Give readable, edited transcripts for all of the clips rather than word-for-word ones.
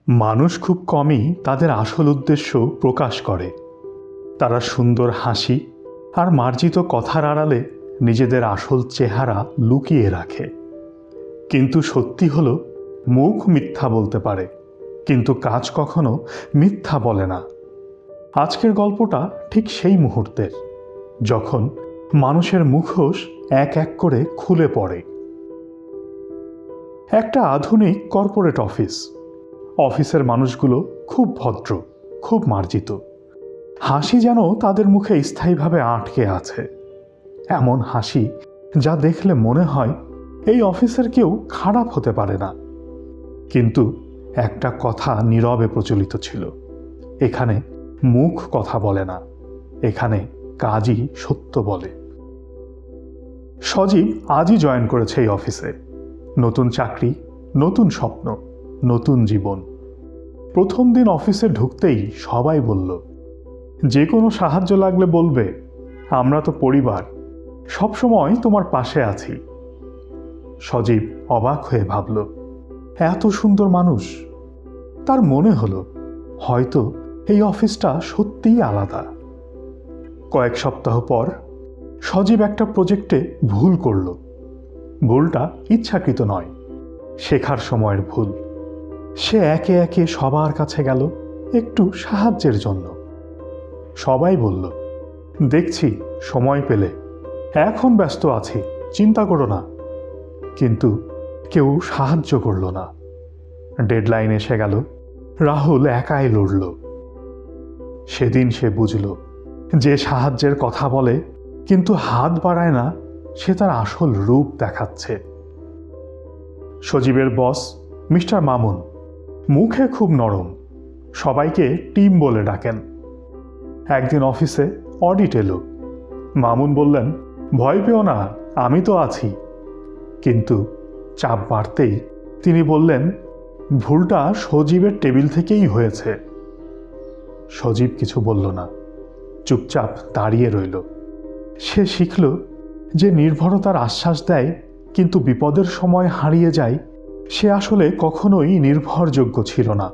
মানুষ খুব কমই তাদের আসল উদ্দেশ্য প্রকাশ করে। তারা সুন্দর হাসি আর মার্জিত কথার আড়ালে নিজেদের আসল চেহারা লুকিয়ে রাখে। কিন্তু সত্যি হলো, মুখ মিথ্যা বলতে পারে, কিন্তু কাজ কখনো মিথ্যা বলে না। আজকের গল্পটা ঠিক সেই মুহূর্তের, যখন মানুষের মুখোশ এক এক করে খুলে পড়ে। একটা আধুনিক কর্পোরেট অফিসের মানুষগুলো খুব ভদ্র, খুব মার্জিত। হাসি যেন তাদের মুখে স্থায়ীভাবে আটকে আছে, এমন হাসি যা দেখলে মনে হয় এই অফিসের কেউ খারাপ হতে পারে না। কিন্তু একটা কথা নীরবে প্রচলিত ছিল, এখানে মুখ কথা বলে না, এখানে কাজই সত্য বলে। সজীব আজই জয়েন করেছে এই অফিসে। নতুন চাকরি, নতুন স্বপ্ন, নতুন জীবন। প্রথম দিন অফিসে ঢুকতেই সবাই বলল, যে কোনো সাহায্য লাগলে বলবে, আমরা তো পরিবার, সবসময় তোমার পাশে আছি। সজীব অবাক হয়ে ভাবল, এত সুন্দর মানুষ। তার মনে হলো হয়তো এই অফিসটা সত্যিই আলাদা। কয়েক সপ্তাহ পর সজীব একটা প্রজেক্টে ভুল করল। ভুলটা ইচ্ছাকৃত নয়, শেখার সময়ের ভুল। সে একে একে সবার কাছে গেল একটু সাহায্যের জন্য। সবাই বলল, দেখছি সময় পেলে, এখন ব্যস্ত আছি, চিন্তা করো না। কিন্তু কেউ সাহায্য করল না। ডেডলাইন এসে গেল, রাহুল একাই লড়ল। সেদিন সে বুঝল, যে সাহায্যের কথা বলে কিন্তু হাত বাড়ায় না, সে তার আসল রূপ দেখাচ্ছে। সজীবের বস মিস্টার মামুন মুখে খুব নরম, সবাইকে টিম বলে ডাকেন। একদিন অফিসে অডিট এলো। মামুন বললেন, ভয় পেও না, আমি তো আছি। কিন্তু চাপ বাড়তেই তিনি বললেন, ভুলটা সজীবের টেবিল থেকেই হয়েছে। সজীব কিছু বলল না, চুপচাপ দাঁড়িয়ে রইল। সে শিখল যে নির্ভরতার আশ্বাস দেয় কিন্তু বিপদের সময় হারিয়ে যায়, সে আসলে কখনোই নির্ভরযোগ্য ছিল না।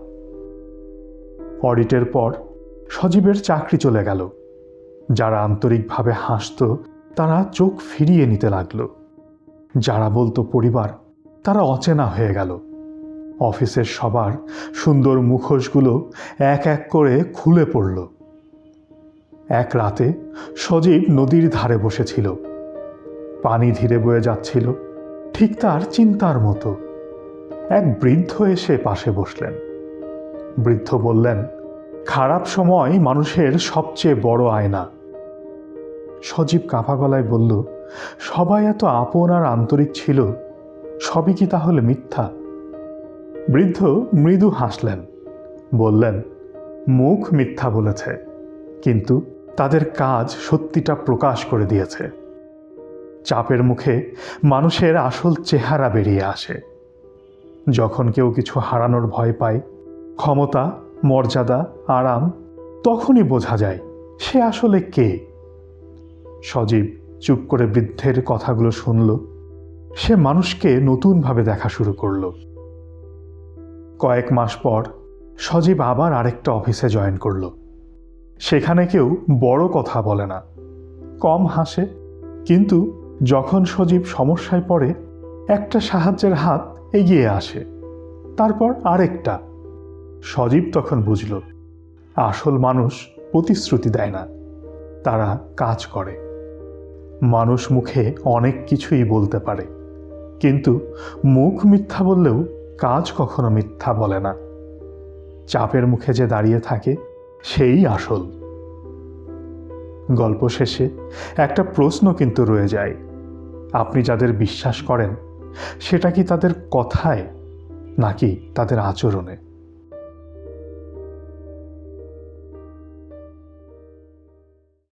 অডিটের পর সজীবের চাকরি চলে গেল। যারা আন্তরিকভাবে হাসত তারা চোখ ফিরিয়ে নিতে লাগল। যারা বলতো পরিবার, তারা অচেনা হয়ে গেল। অফিসের সবার সুন্দর মুখোশগুলো এক এক করে খুলে পড়ল। এক রাতে সজীব নদীর ধারে বসেছিল। পানি ধীরে বয়ে যাচ্ছিল, ঠিক তার চিন্তার মতো। এক বৃদ্ধ এসে পাশে বসলেন। বৃদ্ধ বললেন, খারাপ সময় মানুষের সবচেয়ে বড় আয়না। সজীব কাঁপা গলায় বলল, সবাই এত আপন আর আন্তরিক ছিল, সবই কি তাহলে মিথ্যা? বৃদ্ধ মৃদু হাসলেন, বললেন, মুখ মিথ্যা বলেছে, কিন্তু তাদের কাজ সত্যিটা প্রকাশ করে দিয়েছে। চাপের মুখে মানুষের আসল চেহারা বেরিয়ে আসে। যখন কেউ কিছু হারানোর ভয় পায়, ক্ষমতা, মর্যাদা, আরাম, তখনই বোঝা যায় সে আসলে কে। সজীব চুপ করে বৃদ্ধের কথাগুলো শুনল। সে মানুষকে নতুনভাবে দেখা শুরু করল। কয়েক মাস পর সজীব আবার আরেকটা অফিসে জয়েন করল। সেখানে কেউ বড় কথা বলে না, কম হাসে, কিন্তু যখন সজীব সমস্যায় পড়ে, একটা সাহায্যের হাত এগিয়ে আসে, তারপর আরেকটা। সজীব তখন বুঝল, আসল মানুষ প্রতিশ্রুতি দেয় না, তারা কাজ করে। মানুষ মুখে অনেক কিছুই বলতে পারে, কিন্তু মুখ মিথ্যা বললেও কাজ কখনো মিথ্যা বলে না। চাপের মুখে যে দাঁড়িয়ে থাকে, সেই আসল। গল্প শেষে একটা প্রশ্ন কিন্তু রয়ে যায়, আপনি যাদের বিশ্বাস করেন, সেটা কি তাদের কথায় নাকি তাদের আচরণে?